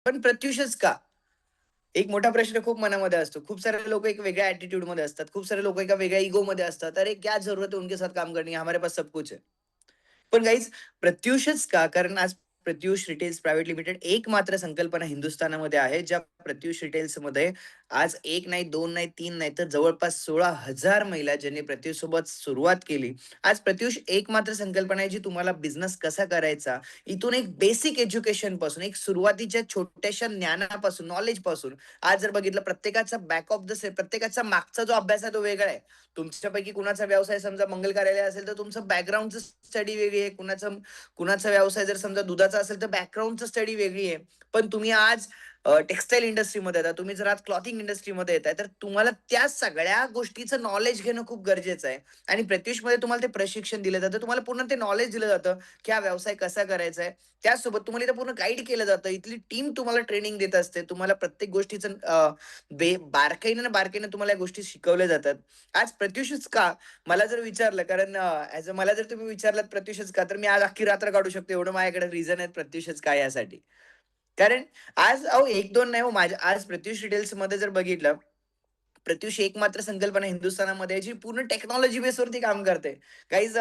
पण प्रत्युषच का? एक मोठा प्रश्न खूप मनामध्ये असतो. खूप सारे लोक एक वेगळ्या ॲटिट्यूडमध्ये असतात. खूप सारे लोक एका वेगळ्या इगोमध्ये असतात. "अरे क्या ज़रूरत है उनके साथ काम करने की, हमारे पास सब कुछ है." पण गाईज प्रत्युषच का? कारण आज प्रत्युष रिटेल्स प्रायव्हेट लिमिटेड एकमात्र संकल्पना हिंदुस्थानामध्ये आहे, ज्या प्रत्युष रिटेल्समध्ये आज 1 नाही, 2 नाही, 3 नाही, तर जवळपास 16,000 महिला ज्यांनी प्रत्युषसोबत सुरुवात केली. आज प्रत्युष एकमात्र संकल्पना आहे, जी तुम्हाला बिझनेस कसा करायचा, इथून एक बेसिक एज्युकेशनपासून, एक सुरुवातीच्या छोट्याशा ज्ञानापासून, नॉलेजपासून, आज जर बघितलं प्रत्येकाचा बॅक ऑफ द सेट, प्रत्येकाचा मागचा जो अभ्यास आहे तो वेगळा आहे. तुमच्यापैकी कुणाचा व्यवसाय समजा मंगल कार्यालय असेल, तर तुमचं बॅकग्राऊंडचं स्टडी वेगळी आहे. कुणाचा व्यवसाय जर समजा दुधाचा असेल, तर बॅकग्राऊंडचं स्टडी वेगळी आहे. पण तुम्ही आज टेक्सटाईल इंडस्ट्रीमध्ये येता, तुम्ही जर आज क्लॉथिंग इंडस्ट्रीमध्ये येताय, तर तुम्हाला त्या सगळ्या गोष्टीचं नॉलेज घेणं खूप गरजेचं आहे. आणि प्रत्युषमध्ये तुम्हाला ते प्रशिक्षण दिलं जातं. तुम्हाला पूर्ण ते नॉलेज दिलं जातं, की हा व्यवसाय कसा करायचा आहे. त्याचसोबत तुम्हाला इथं पूर्ण गाईड केलं जातं. इथली टीम तुम्हाला ट्रेनिंग देत असते. तुम्हाला प्रत्येक गोष्टीचं बारकाईने ना बारकाईने तुम्हाला या गोष्टी शिकवल्या जातात. आज प्रत्युषच का? मला जर विचारलं कारण मला जर तुम्ही विचारलात प्रत्युषच का? तर मी आज अख्खी रात्र काढू शकतो एवढं माझ्याकडे रिझन आहेत प्रत्युषच का यासाठी. कारण आज अहो 1-2 नाही हो माझ्या आज प्रत्युष रिटेल्समध्ये जर बघितलं, प्रत्युष एकमात्र संकल्पना हिंदुस्थानामध्ये आहे जी पूर्ण टेक्नॉलॉजी बेसवरती काम करते. काहीच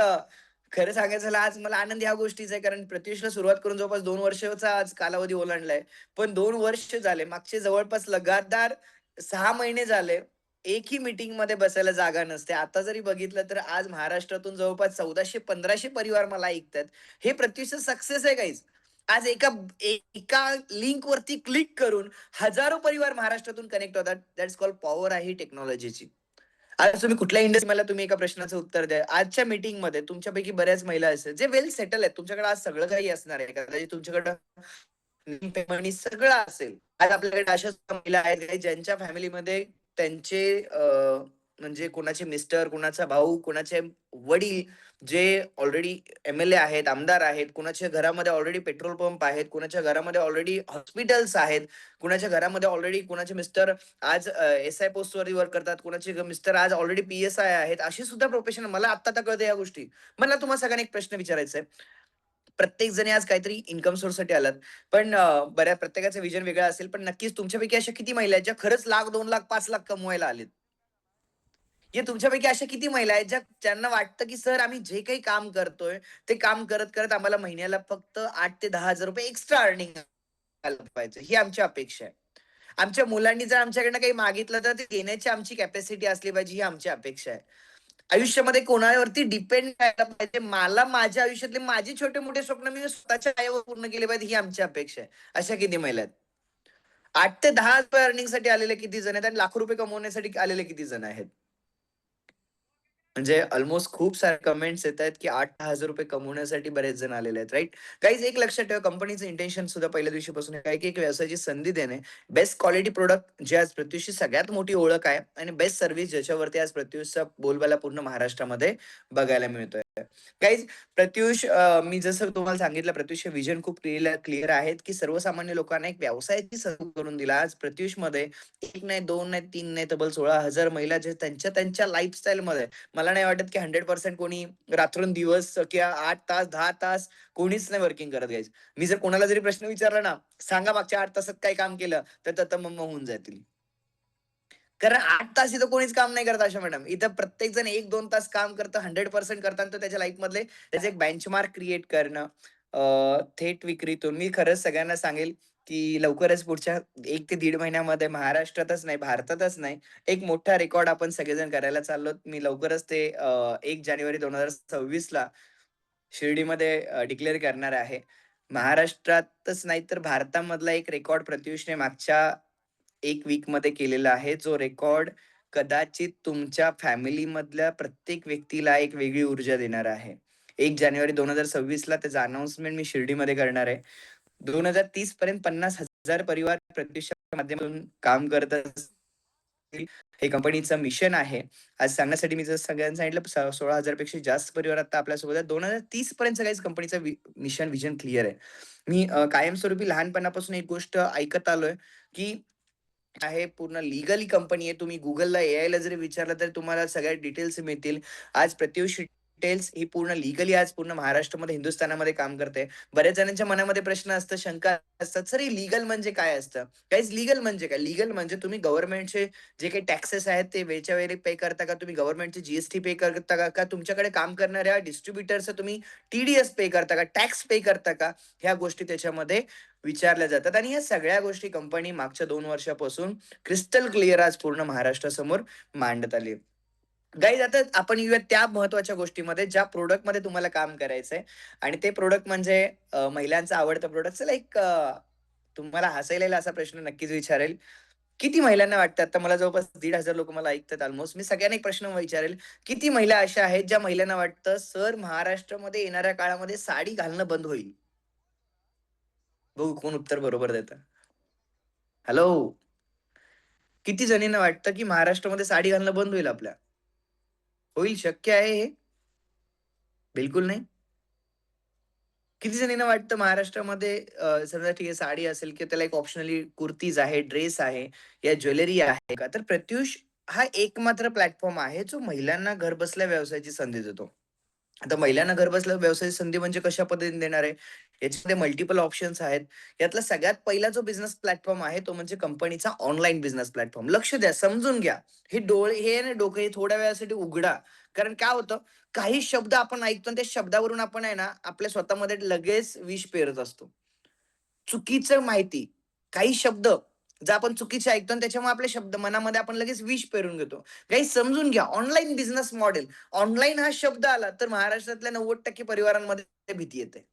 खरं सांगायचं झालं आज मला आनंद ह्या गोष्टीचा आहे कारण प्रत्युषला सुरुवात करून जवळपास 2 वर्षाचा आज कालावधी ओलांडलाय. पण 2 वर्ष झाले मागचे जवळपास लगातार 6 महिने झाले. एकही मीटिंगमध्ये बसायला जागा नसते. आता जरी बघितलं तर आज महाराष्ट्रातून जवळपास 1400-1500 परिवार मला ऐकतात. हे प्रत्युषचं सक्सेस आहे गाईज. आज एका लिंकवरती क्लिक करून हजारो परिवार महाराष्ट्रातून कनेक्ट होतात. दॅट्स कॉल्ड पॉवर आहे ही टेक्नॉलॉजीची. आज तुम्ही कुठल्या इंडस्ट्री मला तुम्ही एका प्रश्नाचं उत्तर द्या. आजच्या मीटिंगमध्ये तुमच्यापैकी बऱ्याच महिला असेल, जे वेल सेटल आहेत. तुमच्याकडे आज सगळं काही असणार आहे. कदाचित तुमच्याकडं पेमेंट सगळं असेल. आज आपल्याकडे अशा सुद्धा महिला आहेत काही ज्यांच्या फॅमिलीमध्ये त्यांचे म्हणजे कोणाचे मिस्टर, कोणाचा भाऊ, कोणाचे वडील जे ऑलरेडी एम-एल-ए आहेत, आमदार आहेत, कुणाच्या घरामध्ये ऑलरेडी पेट्रोल पंप आहेत, कुणाच्या घरामध्ये ऑलरेडी हॉस्पिटल्स आहेत, कुणाच्या घरामध्ये ऑलरेडी कुणाचे मिस्टर आज एस-आय पोस्टवरती वर्क करतात, कुणाचे मिस्टर आज ऑलरेडी पी-एस-आय आहेत. अशी सुद्धा प्रोफेशन मला आत्ता कळतं या गोष्टी. मला तुम्हाला सगळ्यांना एक प्रश्न विचारायचा आहे. प्रत्येक जणी आज काहीतरी इन्कम सोर्ससाठी आलात. पण प्रत्येकाचं विजन वेगळं असेल. पण नक्कीच तुमच्यापैकी अशा किती महिला आहेत, ज्या खरंच लाख, 2 लाख, 5 लाख कमवायला आलेत? हे तुमच्यापैकी अशा किती महिला आहेत, ज्यांना वाटतं, की सर आम्ही जे काही काम करतोय, ते काम करत-करत आम्हाला महिन्याला फक्त 8,000 ते 10,000 एक्स्ट्रा अर्निंग आलं पाहिजे. ही आमची अपेक्षा आहे. आमच्या मुलांनी जर आमच्याकडनं काही मागितलं, तर ते देण्याची आमची कॅपॅसिटी असली पाहिजे, ही आमची अपेक्षा आहे. आयुष्यामध्ये कोणावरती डिपेंड राहायला पाहिजे. मला माझ्या आयुष्यातले माझे छोटे-मोठे स्वप्न मी स्वतःच्या पायावर पूर्ण केले पाहिजे, ही आमची अपेक्षा आहे. अशा किती महिला आहेत? 8 ते 10 अर्निंगसाठी आलेले किती जण आहेत आणि लाखो रुपये कमवण्यासाठी आलेले किती जण आहेत? म्हणजे अल्मोस्ट खूप सारे कमेंट्स येतायत, की 8,000-10,000 कमवण्यासाठी बरेच जण आलेले आहेत, राइट? गाईज एक लक्षात ठेवा, कंपनीचं इंटेन्शन सुद्धा पहिल्या दिवशीपासून आहे, की एक व्यवसायाची संधी देणे, बेस्ट क्वालिटी प्रॉडक्ट जे आज प्रत्युषची सगळ्यात मोठी ओळख आहे आणि बेस्ट सर्व्हिस ज्याच्यावरती आज प्रत्युषचा बोलबाला पूर्ण महाराष्ट्रामध्ये बघायला मिळतोय. गाईज प्रत्युष मी जसं तुम्हाला सांगितलं प्रत्युषचे विजन खूप क्लिअर आहेत, की सर्वसामान्य लोकांना एक व्यवसायाची संधी करून दिला. आज प्रत्युषमध्ये 1 नाही, 2 नाही, 3 नाही, तब्बल 16,000 महिला जे त्यांच्या त्यांच्या लाईफस्टाईलमध्ये मला नाही वाटत की 100% कोणी रात्रंदिवस किंवा 8 तास, 10 तास कोणीच नाही वर्किंग करत गाईज. मी जर कोणाला जरी प्रश्न विचारला ना, सांगा मागच्या 8 तासात काय काम केलं? तर तत्तमम्म होऊन जातील. कारण 8 तास इथं कोणीच काम नाही करत आशा मॅडम. इथं प्रत्येक जण 1-2 तास काम करतं, 100% करताना तो त्याच्या लाईफमधले त्याचे एक बेंचमार्क क्रिएट करणं. थेट विक्रीतून मी खरंच सगळ्यांना सांगेल, की लवकरच पुढच्या 1 ते दीड महिन्यामध्ये महाराष्ट्रातच नाही, भारतातच नाही, एक मोठा रेकॉर्ड आपण सगळेजण करायला चाललोत. मी लवकरच ते 1 जानेवारी 2026 ला शिर्डीमध्ये डिक्लेअर करणार आहे. महाराष्ट्रातच नाही तर भारतामधला एक रेकॉर्ड प्रत्युषने मागच्या 1 वीकमध्ये केलेला आहे. जो रेकॉर्ड कदाचित तुमच्या फॅमिलीमधल्या प्रत्येक व्यक्तीला एक वेगळी ऊर्जा देणार आहे. 1 जानेवारी 2026 ला त्याचं अनाउन्समेंट मी शिर्डीमध्ये करणार आहे. 2030 पर्यंत 50,000 परिवार प्रत्युषच्या माध्यमातून काम करत असतील. हे कंपनीचं मिशन आहे. आज सांगण्यासाठी मी जसं सगळ्यांना सांगितलं 16,000 पेक्षा जास्त परिवार आता आपल्यासोबत आहेत. 2030 पर्यंत सगळ्याच कंपनीचं मिशन, विजन क्लिअर आहे. मी कायमस्वरूपी लहानपणापासून एक गोष्ट ऐकत आलोय, की आहे पूर्ण लीगली कंपनी आहे. तुम्ही Googleला, एआयला जरी विचारलं तर तुम्हाला सगळ्या डिटेल्स मिळतील. आज प्रत्युष डिटेल्स ही पूर्ण लीगली आज पूर्ण महाराष्ट्रामध्ये, हिंदुस्थानामध्ये काम करते. बऱ्याच जणांच्या मनामध्ये प्रश्न असतात, शंका असतात, "सर हे लीगल म्हणजे काय असतं?" गाईज लीगल म्हणजे काय? लीगल म्हणजे तुम्ही गव्हर्नमेंटचे जे काही टॅक्सेस आहेत ते वेळच्या वेळी पे करता का? तुम्ही गव्हर्नमेंटची जी पे करता का? का तुमच्याकडे काम करणाऱ्या डिस्ट्रिब्युटरचं तुम्ही टी पे करता का? टॅक्स पे करता का? ह्या गोष्टी त्याच्यामध्ये विचारल्या जातात आणि ह्या सगळ्या गोष्टी कंपनी मागच्या 2 वर्षापासून क्रिस्टल क्लिअर आज पूर्ण महाराष्ट्रासमोर मांडत आली आहे. गाईज आता आपण येऊया त्या महत्त्वाच्या गोष्टीमध्ये, ज्या प्रॉडक्टमध्ये तुम्हाला काम करायचंय आणि ते प्रॉडक्ट म्हणजे महिलांचं आवडतं प्रॉडक्ट. चला एक तुम्हाला हसायला येईल असा प्रश्न नक्कीच विचारेल. किती महिलांना वाटतं, आता मला जवळपास 1,500 लोकं मला ऐकतात ऑलमोस्ट. मी सगळ्यांना एक प्रश्न विचारेल, किती महिला अशा आहेत ज्या महिलांना वाटतं, "सर महाराष्ट्रामध्ये येणाऱ्या काळामध्ये साडी घालणं बंद होईल." बघू कोण उत्तर बरोबर देतं. हॅलो. किती जणींना वाटतं, की महाराष्ट्रामध्ये साडी घालणं बंद होईल आपल्या? होईल, शक्य आहे हे? बिलकुल नाही. किती जणींना वाटतं महाराष्ट्रामध्ये समजा ठीक आहे साडी असेल किंवा त्याला एक ऑप्शनली कुर्तीज आहे, ड्रेस आहे या ज्वेलरी आहे का? तर प्रत्युष हा एकमात्र प्लॅटफॉर्म आहे जो महिलांना घरबसल्या व्यवसायाची संधी देतो. आता महिलांना घरबसल्या व्यवसायाची संधी म्हणजे कशा पद्धतीने देणार आहे? याच्यामध्ये मल्टिपल ऑप्शन्स आहेत. यातला सगळ्यात पहिला जो बिझनेस प्लॅटफॉर्म आहे तो म्हणजे कंपनीचा ऑनलाईन बिझनेस प्लॅटफॉर्म. लक्ष द्या, समजून घ्या. हे डोळे हे ना डोकं हे थोड्या वेळासाठी उघडा. कारण काय होतं, काही शब्द आपण ऐकतो आणि त्या शब्दावरून आपण आहे ना, आपल्या स्वतःमध्ये लगेच विष पेरत असतो. चुकीचं माहिती, काही शब्द जर आपण चुकीचे ऐकतो आणि त्याच्यामुळे आपले शब्द मनामध्ये आपण लगेच विष पेरून घेतो. काही समजून घ्या, ऑनलाईन बिझनेस मॉडेल. ऑनलाईन हा शब्द आला तर महाराष्ट्रातल्या 90% परिवारांमध्ये भीती येते.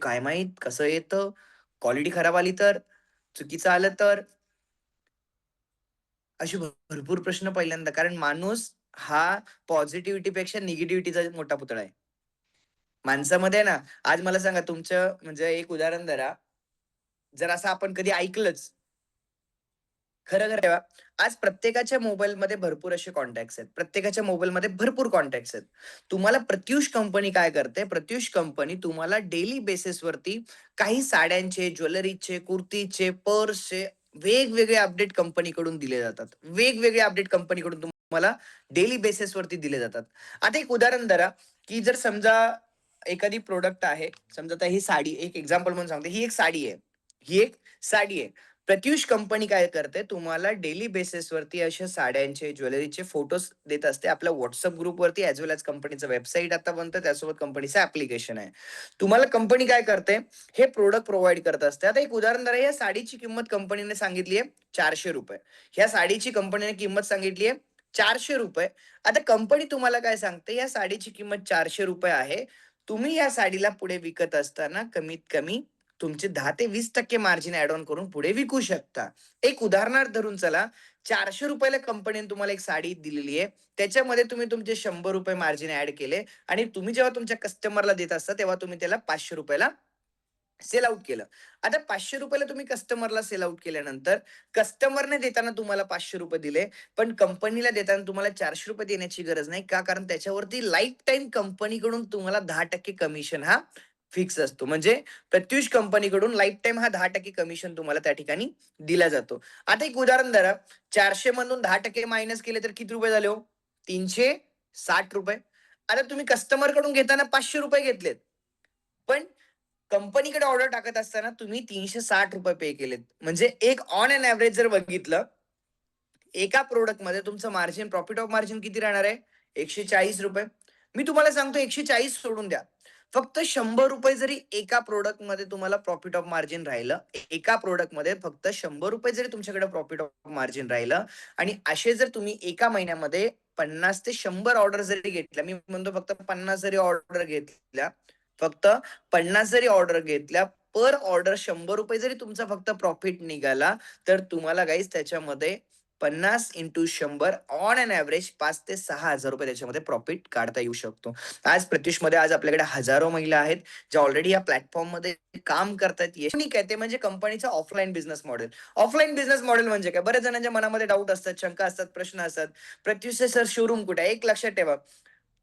काय माहीत कसं येतं? क्वालिटी खराब आली तर? चुकीचं आलं तर? असे भरपूर प्रश्न पहिल्यांदा, कारण माणूस हा पॉझिटिव्हिटीपेक्षा निगेटिव्हिटीचा मोठा पुतळा आहे. माणसामध्ये ना, आज मला सांगा तुमचं म्हणजे एक उदाहरण धरा. जर असं आपण कधी ऐकलंच, खरं ठेवा. आज प्रत्येकाच्या मोबाईलमध्ये भरपूर असे कॉन्टॅक्ट्स आहेत. प्रत्येकाच्या मोबाईलमध्ये भरपूर कॉन्टॅक्ट्स आहेत. तुम्हाला प्रत्युष कंपनी काय करते? प्रत्युष कंपनी तुम्हाला डेली बेसिसवरती काही साड्यांचे, ज्वेलरीचे, कुर्तीचे, पर्सचे वेगवेगळे अपडेट कंपनीकडून दिले जातात. वेगवेगळे अपडेट कंपनीकडून तुम्हाला डेली बेसिसवरती दिले जातात. आता एक उदाहरण धरा, की जर समजा एखादी प्रॉडक्ट आहे. समजा आता ही साडी एक एक्झाम्पल म्हणून सांगतो. ही एक साडी आहे. ही एक साडी आहे. प्रत्युष कंपनी काय करते, तुम्हाला डेली बेसिसवरती अशा साड्यांचे, ज्वेलरीचे फोटोज देत असते. आपल्या WhatsApp ग्रुपवरती ॲज वेल ॲज कंपनीचं वेबसाईट आता बनतं. त्यासोबत कंपनीचं ॲप्लिकेशन आहे. तुम्हाला कंपनी काय करते, हे प्रॉडक्ट प्रोव्हाईड करत असते. आता एक उदाहरण द्या, या साडीची किंमत कंपनीने सांगितली आहे ₹400. ह्या साडीची कंपनीने किंमत सांगितली आहे ₹400. आता कंपनी तुम्हाला काय सांगते, या साडीची किंमत ₹400 आहे. तुम्ही या साडीला पुढे विकत असताना कमीत कमी तुमचे 10% ते 20% मार्जिन ॲड ऑन करून पुढे विकू शकता. एक उदाहरणार्थ धरून चला, ₹400 ला कंपनीने तुम्हाला एक साडी दिलेली आहे. त्याच्यामध्ये तुम्ही तुमचे ₹100 मार्जिन ॲड केले आणि तुम्ही जेव्हा तुमच्या कस्टमरला देत असता, तेव्हा तुम्ही त्याला ₹500 ला सेल आउट केलं. आता ₹500 ला तुम्ही कस्टमरला सेल आउट केल्यानंतर कस्टमरने देताना तुम्हाला ₹500 दिले, पण कंपनीला देताना तुम्हाला ₹400 देण्याची गरज नाही. का? कारण त्याच्यावरती लाईफटाईम कंपनीकडून तुम्हाला 10% कमिशन हा फिक्स असतो. म्हणजे प्रत्युष कंपनीकडून लाईफटाईम हा 10% कमिशन तुम्हाला त्या ठिकाणी दिला जातो. आता एक उदाहरण धरा, 400 मधून 10% मायनस केले तर किती रुपये झाले हो? ₹360. आता तुम्ही कस्टमरकडून घेताना ₹500 घेतलेत. पण कंपनीकडे ऑर्डर टाकत असताना तुम्ही ₹360 पे केलेत. म्हणजे एक ऑन एन एव्हरेज जर बघितलं, एका प्रॉडक्टमध्ये तुमचं मार्जिन, प्रॉफिट ऑफ मार्जिन किती राहणार आहे? ₹140. मी तुम्हाला सांगतो 140 सोडून द्या. फक्त ₹100 जरी एका प्रॉडक्टमध्ये तुम्हाला प्रॉफिट ऑफ मार्जिन राहिलं, एका प्रॉडक्टमध्ये फक्त ₹100 जरी तुमच्याकडे प्रॉफिट ऑफ मार्जिन राहिलं आणि असे जर तुम्ही एका महिन्यामध्ये 50 ते 100 ऑर्डर जरी घेतल्या, मी म्हणतो फक्त 50 जरी ऑर्डर घेतल्या, फक्त 50 जरी ऑर्डर घेतल्या, पर ऑर्डर ₹100 जरी तुमचा फक्त प्रॉफिट निघाला, तर तुम्हाला गाईज त्याच्यामध्ये 50 इंटू 100 ऑन एन एव्हरेज 5 ते 6,000 त्याच्यामध्ये प्रॉफिट काढता येऊ शकतो. आज प्रत्युषमध्ये आज आपल्याकडे हजारो महिला आहेत, ज्या ऑलरेडी या प्लॅटफॉर्ममध्ये काम करतायत. युनिक आहे ते म्हणजे कंपनीचा offline business model. Offline business model म्हणजे काय? बऱ्याच जणांच्या मनामध्ये डाऊट असतात, शंका असतात, प्रश्न असतात. प्रत्युषचे सर शोरूम कुठे आहे? एक लक्षात ठेवा,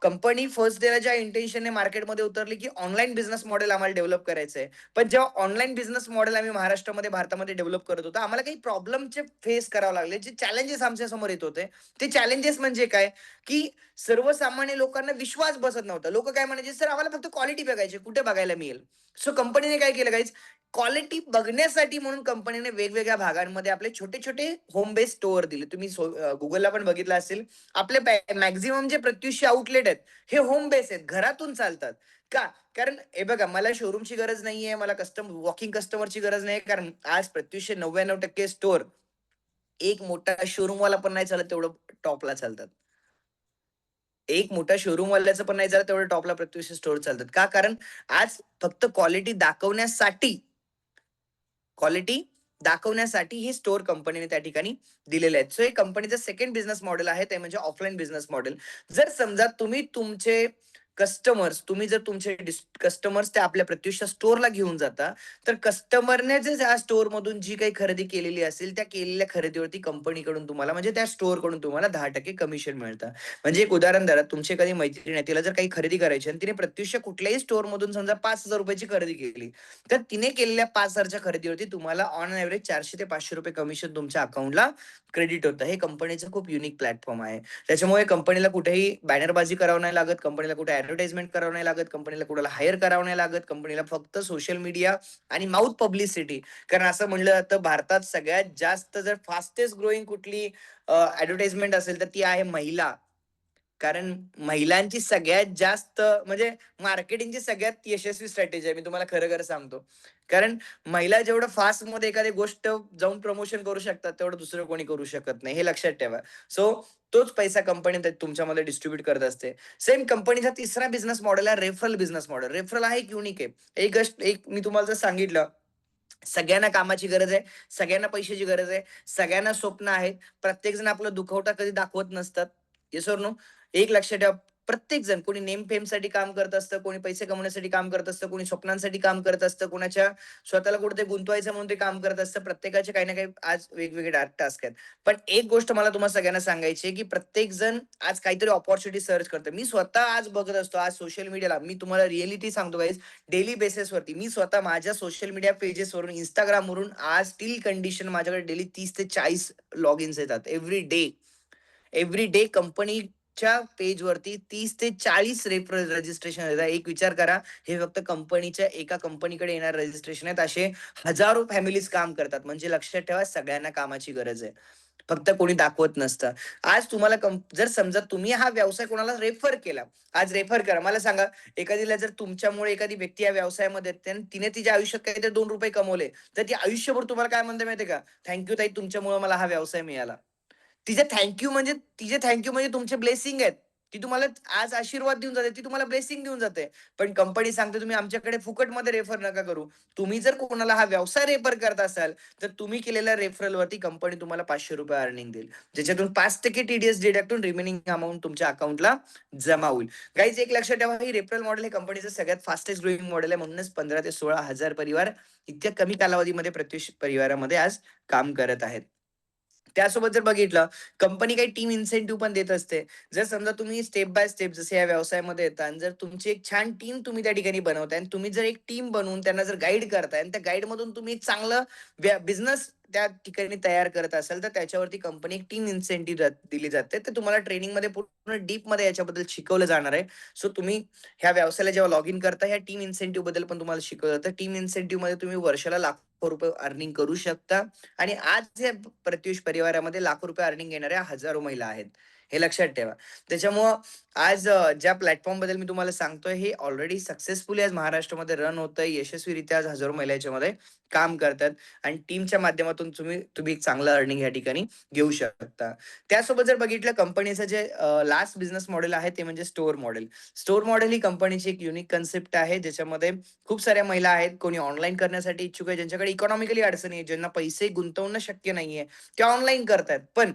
कंपनी फर्स्ट डेला ज्या इंटेन्शनने मार्केटमध्ये उतरली, की ऑनलाईन बिझनेस मॉडेल आम्हाला डेव्हलप करायचं आहे. पण जेव्हा ऑनलाईन बिझनेस मॉडेल आम्ही महाराष्ट्रामध्ये, भारतामध्ये डेव्हलप करत होतो, आम्हाला काही प्रॉब्लेमचे फेस करावे लागले. जे चॅलेंजेस आमच्या समोर येत होते, ते चॅलेंजेस म्हणजे काय, की सर्वसामान्य लोकांना विश्वास बसत नव्हता. लोकं काय म्हणायचे, "सर आम्हाला फक्त क्वालिटी बघायची, कुठे बघायला मिळेल?" सो कंपनीने काय केलं गाईज, क्वालिटी बघण्यासाठी म्हणून कंपनीने वेगवेगळ्या भागांमध्ये आपले छोटे-छोटे होम बेस्ड स्टोअर दिले. तुम्ही Googleला पण बघितलं असेल. आपले मॅक्सिमम जे प्रत्युष्य आउटलेट आहेत, हे होम बेस आहेत, घरातून चालतात. का? कारण हे बघा, मला शोरूमची गरज नाहीये, मला वॉकिंग कस्टमरची गरज नाही. कारण आज प्रत्युष्य 99% स्टोअर एक मोठा शोरूमवाला पण नाही चालत तेवढं टॉपला चालतात. एक मोठा शोरूमवाल्याचं पण नाही चालत तेवढं टॉपला प्रत्युष्य स्टोअर चालतात. का? कारण आज फक्त क्वालिटी दाखवण्यासाठी हे स्टोअर कंपनीने त्या ठिकाणी दिलेले आहेत. सो हे कंपनीचं सेकंड बिझनेस मॉडेल आहे, ते म्हणजे ऑफलाईन बिझनेस मॉडेल. जर समजा तुम्ही जर तुमचे कस्टमर्स त्या आपल्या प्रत्युष्य स्टोअरला घेऊन जाता, तर कस्टमरने जे त्या स्टोअरमधून जी काही खरेदी केलेली असेल, त्या केलेल्या खरेदीवरती कंपनीकडून तुम्हाला, म्हणजे त्या स्टोअरकडून तुम्हाला 10% कमिशन मिळतं. म्हणजे एक उदाहरण द्या, तुमची एखादी मैत्रीण आहे, तिला जर काही खरेदी करायची आणि तिने प्रत्युष्य कुठल्याही स्टोअरमधून समजा ₹5,000 ची खरेदी केली, तर तिने केलेल्या 5,000च्या खरेदीवरती तुम्हाला ऑन एव्हरेज ₹400 ते ₹500 कमिशन तुमच्या अकाउंटला क्रेडिट होतं. हे कंपनीचं खूप युनिक प्लॅटफॉर्म आहे. त्याच्यामुळे कंपनीला कुठेही बॅनरबाजी करावं नाही लागत, कंपनीला कुठे ॲडव्हर्टाइजमेंट करावं नाही लागत, कंपनीला कुणाला हायर करावं नाही लागत, कंपनीला फक्त सोशल मीडिया आणि माउथ पब्लिसिटी. कारण असं म्हणलं जातं, भारतात सगळ्यात जास्त जर फास्टेस्ट ग्रोइंग कुठली ॲडव्हर्टाइजमेंट असेल, तर ती आहे महिला. कारण महिलांची सगळ्यात जास्त, म्हणजे मार्केटिंगची सगळ्यात यशस्वी स्ट्रॅटेजी आहे. मी तुम्हाला खरं-खरं सांगतो. कारण महिला जेवढं फास्टमध्ये एखादी गोष्ट जाऊन प्रमोशन करू शकतात, तेवढं दुसरं कोणी करू शकत नाही. हे लक्षात ठेवा. सो तोच पैसा कंपनी तुमच्यामध्ये डिस्ट्रिब्यूट करत असते. सेम कंपनीचा तिसरा बिझनेस मॉडेल आहे रेफरल बिझनेस मॉडेल. रेफरल हा एक युनिक आहे. एक मी तुम्हाला जर सांगितलं, सगळ्यांना कामाची गरज आहे, सगळ्यांना पैशाची गरज आहे, सगळ्यांना स्वप्न आहेत. प्रत्येकजण आपलं दुखवटा कधी दाखवत नसतात. Yes or no? एक लक्षात ठेवा, प्रत्येकजण, कोणी नेम फेमसाठी काम करत असतं, कोणी पैसे कमवण्यासाठी काम करत असतं, कोणी स्वप्नांसाठी काम करत असतं, कोणाच्या स्वतःला कुठेतरी गुंतवायचं म्हणून ते काम करत असतं. प्रत्येकाचे काही ना काही आज वेगवेगळे डार्क टास्क आहेत. पण एक गोष्ट मला तुम्हाला सगळ्यांना सांगायची आहे, की प्रत्येकजण आज काहीतरी अपॉर्च्युनिटी सर्च करतं. मी स्वतः आज बघत असतो, आज सोशल मीडियाला मी तुम्हाला रिअॅलिटी सांगतो गाईज, डेली बेसिसवरती मी स्वतः माझ्या सोशल मीडिया पेजेसवरून, Instagramवरून आज स्टिल कंडिशन माझ्याकडे डेली 30 ते 40 लॉग इन्स येतात. एव्हरी डे कंपनीच्या पेजवरती 30 ते 40 रेफरल रजिस्ट्रेशन येतात. एक विचार करा, हे फक्त कंपनीच्या एका कंपनीकडे येणार रजिस्ट्रेशन आहेत. असे हजारो फॅमिलीज काम करतात. म्हणजे लक्षात ठेवा, सगळ्यांना कामाची गरज आहे. फक्त कोणी दाखवत नसतं. आज तुम्हाला जर समजा तुम्ही हा व्यवसाय कोणाला रेफर केला, आज रेफर करा. मला सांगा, एखादीला जर तुमच्यामुळे एखादी व्यक्ती या व्यवसायामध्ये येते आणि तिने तिच्या आयुष्यात काहीतरी ₹2 कमवले, तर ती आयुष्यभर तुम्हाला काय म्हणते माहितीये का? थँक ताई, तुमच्यामुळे मला हा व्यवसाय मिळाला. तिचे थँक म्हणजे तुमचे ब्लेसिंग आहेत. ती तुम्हाला आज आशीर्वाद देऊन जाते, ती तुम्हाला ब्लेसिंग देऊन जाते. पण कंपनी सांगते, तुम्ही आमच्याकडे फुकटमध्ये रेफर नका करू. तुम्ही जर कोणाला हा व्यवसाय रेफर करत असाल, तर तुम्ही केलेल्या रेफरलवरती कंपनी तुम्हाला ₹500 अर्निंग देईल. ज्याच्यातून 5% टीडीएस डिडक्ट होऊन रिमेनिंग अमाउंट तुमच्या अकाउंटला जमा होईल. गाईज, एक लक्षात ठेवा, ही रेफरल मॉडेल हे कंपनीचं सगळ्यात फास्टेस्ट ग्रोइंग मॉडेल आहे. म्हणूनच 15 ते 16,000 परिवार इतक्या कमी कालावधीमध्ये प्रत्यक्ष परिवारामध्ये आज काम करत आहेत. त्यासोबत जर बघितलं, कंपनी काही टीम इन्सेंटिव्ह पण देत असते. जर समजा तुम्ही स्टेप बाय स्टेप जसे या व्यवसायामध्ये येता आणि जर तुमची एक छान टीम तुम्ही त्या ठिकाणी बनवताय आणि तुम्ही जर एक टीम बनवून त्यांना जर गाईड करताय आणि त्या गाईडमधून तुम्ही एक चांगलं बिझनेस त्या ठिकाणी तयार करत असाल, तर त्याच्यावरती कंपनी एक टीम इन्सेंटिव्ह दिली जाते. तर तुम्हाला ट्रेनिंगमध्ये पूर्ण डीपमध्ये याच्याबद्दल शिकवलं जाणार आहे. सो तुम्ही ह्या व्यवसायाला जेव्हा लॉग इन करता, ह्या टीम इन्सेंटिव्ह बद्दल पण तुम्हाला शिकवलं जातं. टीम इन्सेंटिव्हमध्ये तुम्ही वर्षाला लाखो रुपये अर्निंग करू शकता आणि आज या प्रत्युष परिवारामध्ये लाखो रुपये अर्निंग घेणाऱ्या हजारो महिला आहेत. हे लक्षात ठेवा. त्याच्यामुळं आज ज्या प्लॅटफॉर्म बद्दल मी तुम्हाला सांगतोय, हे ऑलरेडी सक्सेसफुली आज महाराष्ट्रामध्ये रन होतंय. यशस्वीरित्या आज हजारो महिला याच्यामध्ये काम करतात आणि टीमच्या माध्यमातून तुम्ही एक चांगलं अर्निंग या ठिकाणी घेऊ शकता. त्यासोबत जर बघितलं, कंपनीचं जे लास्ट बिझनेस मॉडेल आहे, ते म्हणजे स्टोअर मॉडेल. स्टोअर मॉडेल ही कंपनीची एक युनिक कन्सेप्ट आहे, ज्याच्यामध्ये खूप साऱ्या महिला आहेत. कोणी ऑनलाईन करण्यासाठी इच्छुक आहे, ज्यांच्याकडे इकॉनॉमिकली अडचणी आहे, ज्यांना पैसे गुंतवणं शक्य नाहीये, ते ऑनलाईन करतायत. पण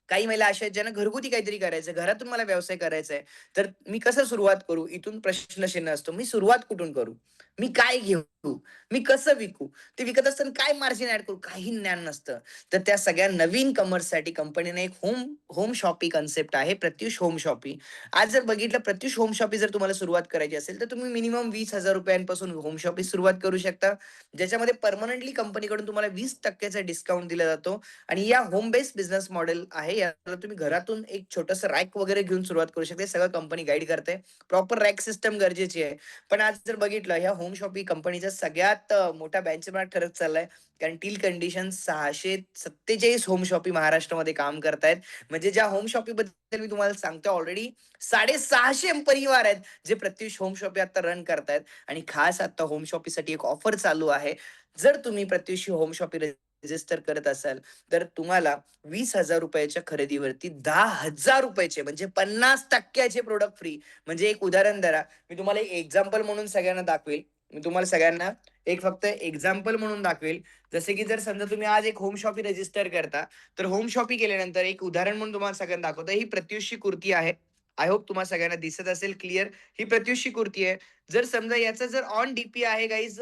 काही महिला अशा आहेत ज्यांना घरगुती काहीतरी करायचंय, घरातून मला व्यवसाय करायचा आहे. तर मी कसं सुरुवात करू? इथून प्रश्नचिन्ह असतो. मी सुरुवात कुठून करू? मी काय घेऊ? मी कसं विकू? ते विकत असताना काय मार्जिन ॲड करू? काही ज्ञान नसतं. तर त्या सगळ्या नवीन कमर्ससाठी कंपनीने एक होम होम शॉपी कन्सेप्ट आहे, प्रत्युष होम शॉपी. आज जर बघितलं प्रत्युष होम शॉपी जर तुम्हाला सुरुवात करायची असेल, तर तुम्ही मिनिमम ₹20,000 पासून होम शॉपी सुरुवात करू शकता. ज्याच्यामध्ये पर्मनंटली कंपनीकडून तुम्हाला 20% चा डिस्काउंट दिला जातो आणि या होम बेस्ड बिझनेस मॉडेल आहे. याला तुम्ही घरातून एक छोटंसं रॅक वगैरे घेऊन सुरुवात करू शकता. हे सगळं कंपनी गाईड करते. प्रॉपर रॅक सिस्टम गरजेची आहे. पण आज जर बघितलं ह्या होम शॉपी कंपनीचा सगळ्यात मोठा बेंचमार्क ठरत चाललाय. कारण टील कंडिशन 647 होम शॉपी महाराष्ट्रामध्ये काम करतायत. म्हणजे ज्या होम शॉपी बद्दल मी तुम्हाला सांगतो ऑलरेडी 650 परिवार आहेत जे प्रत्युष होम शॉपी आता रन करतायत आणि खास आता होम शॉपीसाठी एक ऑफर चालू आहे. जर तुम्ही प्रत्युष होम शॉपी रजिस्टर करत असाल तर तुम्हाला ₹20,000 खरेदीवरती ₹10,000 म्हणजे 50% प्रोडक्ट फ्री. म्हणजे एक उदाहरण धरा. मी तुम्हाला एक एक्झाम्पल म्हणून सगळ्यांना दाखवेल. मी तुम्हाला सगळ्यांना एक फक्त एक्झाम्पल म्हणून दाखवेल. जसे की जर समजा तुम्ही आज एक होम शॉपी रजिस्टर करता, तर होम शॉपी केल्यानंतर एक उदाहरण म्हणून तुम्हाला सगळ्यांना दाखवतो. ही प्रत्युषची कुर्ती आहे. आय होप तुम्हाला सगळ्यांना दिसत असेल क्लिअर. ही प्रत्युषची कुर्ती आहे. जर समजा याचा जर ऑन डीपी आहे गाईज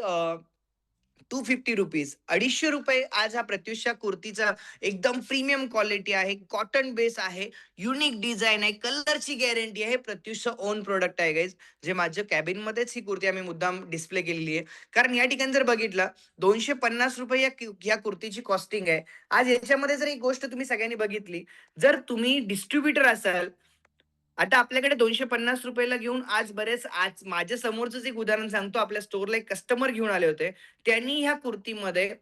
₹250 ₹250 आज हा प्रत्युषच्या कुर्तीचा एकदम प्रीमियम क्वालिटी आहे. कॉटन बेस आहे. युनिक डिझाइन आहे. कलरची गॅरंटी आहे. हे प्रत्युषचं ओन प्रॉडक्ट आहे गाईज. जे माझ्या कॅबिनमध्येच ही कुर्ती आम्ही मुद्दाम डिस्प्ले केलेली आहे. कारण या ठिकाणी जर बघितलं ₹250 या कुर्तीची कॉस्टिंग आहे. आज याच्यामध्ये जर एक गोष्ट तुम्ही सगळ्यांनी बघितली, जर तुम्ही डिस्ट्रिब्युटर असाल आता आपल्याकडे ₹250 ला घेऊन आज माझ्या समोरचंच एक उदाहरण सांगतो. आपल्या स्टोअरला एक कस्टमर घेऊन आले होते. त्यांनी ह्या कुर्तीमध्ये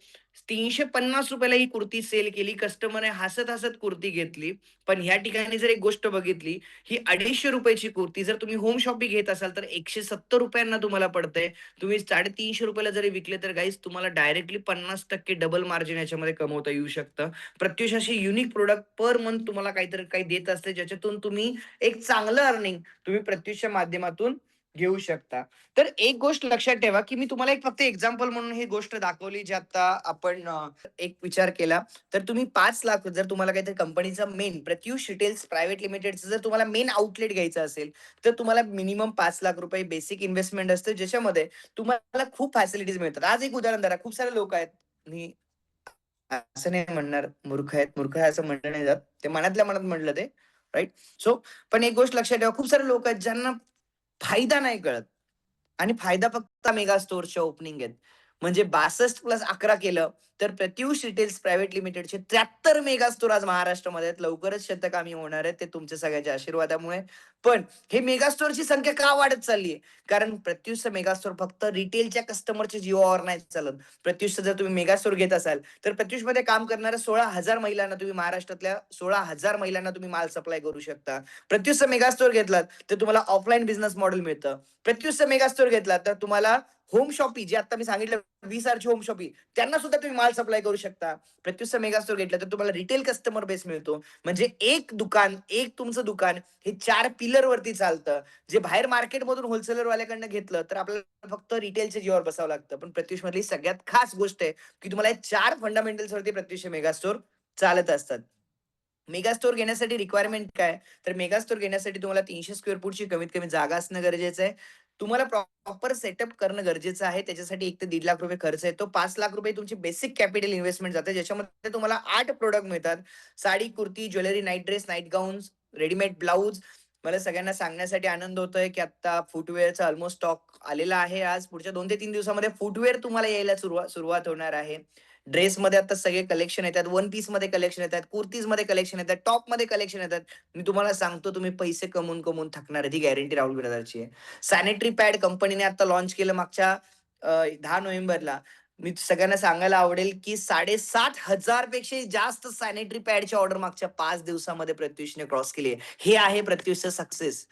₹350 ला ही कुर्ती सेल केली. कस्टमरने हसत-हसत कुर्ती घेतली. पण ह्या ठिकाणी जर एक गोष्ट बघितली, ही ₹250 ची कुर्ती जर तुम्ही होम शॉपिंग घेत असाल, तर ₹170 ना तुम्हाला पडते. तुम्ही ₹350 ला जरी विकले, तर गाईज तुम्हाला डायरेक्टली 50% डबल मार्जिन याच्यामध्ये कमवता येऊ शकतं. प्रत्युष अशी युनिक प्रॉडक्ट पर मंथ तुम्हाला काहीतरी काही देत असते, ज्याच्यातून तुम्ही एक चांगलं अर्निंग तुम्ही प्रत्युषच्या माध्यमातून घेऊ शकता. तर एक गोष्ट लक्षात ठेवा, की मी तुम्हाला एक फक्त एक्झाम्पल म्हणून ही गोष्ट दाखवली, जी आता आपण एक विचार केला, तर तुम्ही 5,00,000 जर तुम्हाला काहीतरी कंपनीचा मेन प्रत्युष रिटेल्स प्रायव्हेट लिमिटेडचं जर तुम्हाला मेन आउटलेट घ्यायचं असेल, तर तुम्हाला मिनिमम ₹5,00,000 बेसिक इन्व्हेस्टमेंट असते, ज्याच्यामध्ये तुम्हाला खूप फॅसिलिटीज मिळतात. आज एक उदाहरण धरा, खूप सारे लोक आहेत, मी असं नाही म्हणणार मूर्ख आहेत. मूर्ख आहे असं म्हणलं नाही जात. ते मनातल्या मनात म्हटलं ते, राइट? सो पण एक गोष्ट लक्षात ठेवा, खूप सारे लोक आहेत ज्यांना फायदा नाही कळत. आणि फायदा फक्त मेगा स्टोअर्सच्या ओपनिंग आहेत. म्हणजे 62 प्लस 11 केलं, तर प्रत्युष रिटेल्स प्रायव्हेट लिमिटेडचे 73 मेगा स्टोअर आज महाराष्ट्रामध्ये आहेत. लवकरच शतकामी होणार आहेत. ते तुमच्या सगळ्यांच्या आशीर्वादामुळे. पण हे मेगा स्टोअरची संख्या का वाढत चालली आहे? कारण प्रत्युषचं मेगा स्टोअर फक्त रिटेलच्या कस्टमरच्या जीवावर नाही चालत. प्रत्युषचं जर तुम्ही मेगा स्टोअर घेत असाल, तर प्रत्युषमध्ये काम करणाऱ्या 16,000 महिलांना तुम्ही महाराष्ट्रातल्या 16,000 महिलांना तुम्ही माल सप्लाय करू शकता. प्रत्युषचं मेगा स्टोअर घेतलात, तर तुम्हाला ऑफलाईन बिझनेस मॉडेल मिळतं. प्रत्युषचा मेगा स्टोअर घेतला तर तुम्हाला होम शॉपी जे आता मी सांगितलं 20,000 होम शॉपी त्यांना सुद्धा तुम्ही माल सप्लाय करू शकता. प्रत्युषचा मेगा स्टोअर घेतला तर तुम्हाला रिटेल कस्टमर बेस मिळतो. म्हणजे एक दुकान, एक तुमचं दुकान हे 4 पिलर वरती चालतं. जे बाहेर मार्केटमधून होलसेलर वाल्याकडनं घेतलं तर आपल्याला फक्त रिटेलच्या जीवावर बसावं लागतं. पण प्रत्युषमधली सगळ्यात खास गोष्ट आहे, की तुम्हाला हे 4 फंडामेंटल्स वरती प्रत्युषचे मेगा स्टोअर चालत असतात. मेगा स्टोअर घेण्यासाठी रिक्वायरमेंट काय? तर मेगा स्टोअर घेण्यासाठी तुम्हाला 300 स्क्वेअर फूटची कमीत कमी जागा असणं गरजेचं आहे. तुम्हाला प्रॉपर सेटअप करणं गरजेचं आहे. त्याच्यासाठी ₹1 ते ₹1.5 लाख खर्च येतो. ₹5,00,000 तुमची बेसिक कॅपिटल इन्व्हेस्टमेंट जाते. ज्याच्यामध्ये तुम्हाला 8 प्रॉडक्ट मिळतात. Sari, kurti, jewellery, night dress, night gowns, readymade blouse. मला सगळ्यांना सांगण्यासाठी आनंद होतोय, की आता फुटवेअरचा ऑलमोस्ट स्टॉक आलेला आहे. आज पुढच्या 2 ते 3 दिवसामध्ये फुटवेअर तुम्हाला यायला सुरुवात होणार आहे. ड्रेसमध्ये आता सगळे कलेक्शन येतात. वन पीसमध्ये कलेक्शन येतात. कुर्तीजमध्ये कलेक्शन येतात. टॉपमध्ये कलेक्शन येतात. मी तुम्हाला सांगतो तुम्ही पैसे कमवून कमवून थकणार आहे. ही गॅरंटी राहुल ब्रदरची आहे. सॅनिटरी पॅड कंपनीने आता लॉन्च केलं मागच्या 10 नोव्हेंबरला. मी सगळ्यांना सांगायला आवडेल, की 7,500 पेक्षा जास्त सॅनिटरी पॅडची ऑर्डर मागच्या 5 दिवसामध्ये प्रत्युषने क्रॉस केली आहे. हे आहे प्रत्युषचं सक्सेस.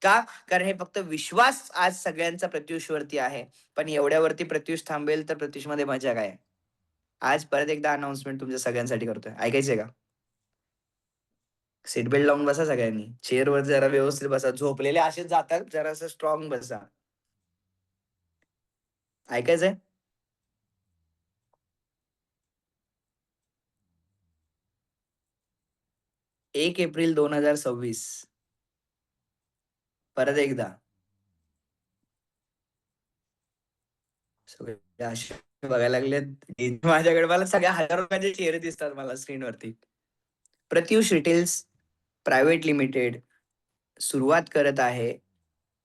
का? कारण हे फक्त विश्वास आज सगळ्यांचा प्रत्युषवरती आहे. पण एवढ्यावरती प्रत्युष थांबेल तर प्रत्युषमध्ये मजा काय? आज परत एकदा अनाउन्समेंट तुमच्या सगळ्यांसाठी करतोय. ऐकायचंय का? सीट बेल्ट लावून बसा सगळ्यांनी. चेअरवर जरा व्यवस्थित बसा. झोपलेले असेच जातात, जरासं स्ट्राँग बसा. ऐकायचंय? 1 एप्रिल 2026 परत एकदा सगळे असे बघायला लागलेत माझ्याकडे. मला सगळ्या ₹1000 चेहरे दिसतात मला स्क्रीनवरती. प्रत्युष रिटेल्स प्रायव्हेट लिमिटेड सुरुवात करत आहे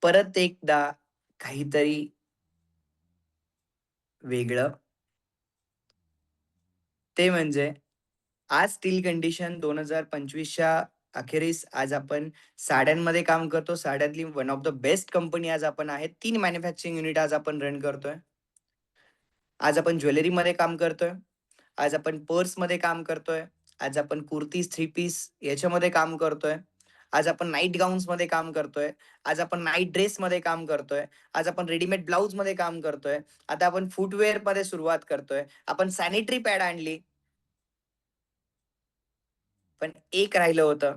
परत एकदा काहीतरी वेगळं. ते म्हणजे आज स्टील कंडिशन 2025च्या अखेरीस आज आपण साड्यांमध्ये काम करतो. साड्यातली one of the best company आज आपण आहे. 3 मॅन्युफॅक्चरिंग युनिट आज आपण रन करतोय. आज आपण ज्वेलरीमध्ये काम करतोय. आज आपण पर्समध्ये काम करतोय. आज आपण कुर्तीज, थ्री पीस याच्यामध्ये काम करतोय. आज आपण नाईट गाउन्समध्ये काम करतोय. आज आपण नाईट ड्रेसमध्ये काम करतोय. आज आपण रेडीमेड ब्लाउजमध्ये काम करतोय. आता आपण फुटवेअरमध्ये सुरुवात करतोय. आपण सॅनिटरी पॅड आणली. पण एक राहिलं होतं,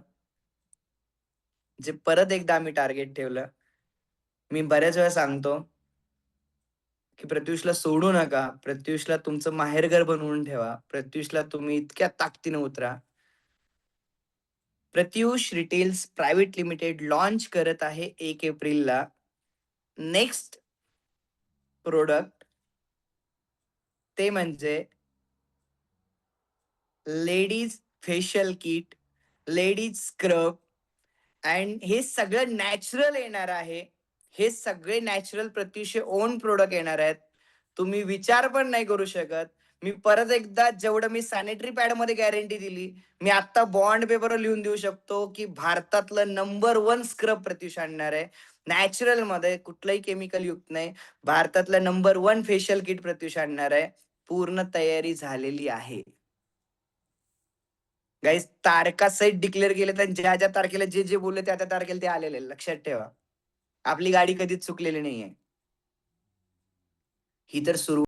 जे परत एकदा आम्ही टार्गेट ठेवलं. मी बऱ्याच वेळा सांगतो, की प्रत्युषला सोडू नका. प्रत्युषला तुमचं माहेरघर बनवून ठेवा. प्रत्युषला तुम्ही इतक्या ताकदीने उतरा. Pratyush retails private limited launch करत आहे 1 एप्रिलला नेक्स्ट प्रॉडक्ट. ते म्हणजे ladies facial kit, ladies scrub and हे सगळं नॅचरल येणार आहे. हे सगळे नॅचरल प्रत्युषचे ओन प्रॉडक्ट येणार आहेत. तुम्ही विचार पण नाही करू शकत. मी परत एकदा जेवढं मी सॅनिटरी पॅडमध्ये गॅरंटी दिली, मी आत्ता बॉन्ड पेपरवर लिहून देऊ शकतो, की भारतातलं नंबर 1 स्क्रब प्रत्युष आणणार आहे. नॅचरलमध्ये कुठलंही केमिकल युक्त नाही. भारतातलं नंबर 1 फेशियल किट प्रत्युष आणणार आहे. पूर्ण तयारी झालेली आहे. गाईज तारखा सहित डिक्लेअर केले आणि ज्या तारखेला जे बोलले त्या तारखेला ते आलेले लक्षात ठेवा. आपली गाडी कधीच चुकलेली नाहीये. ही तर सुरू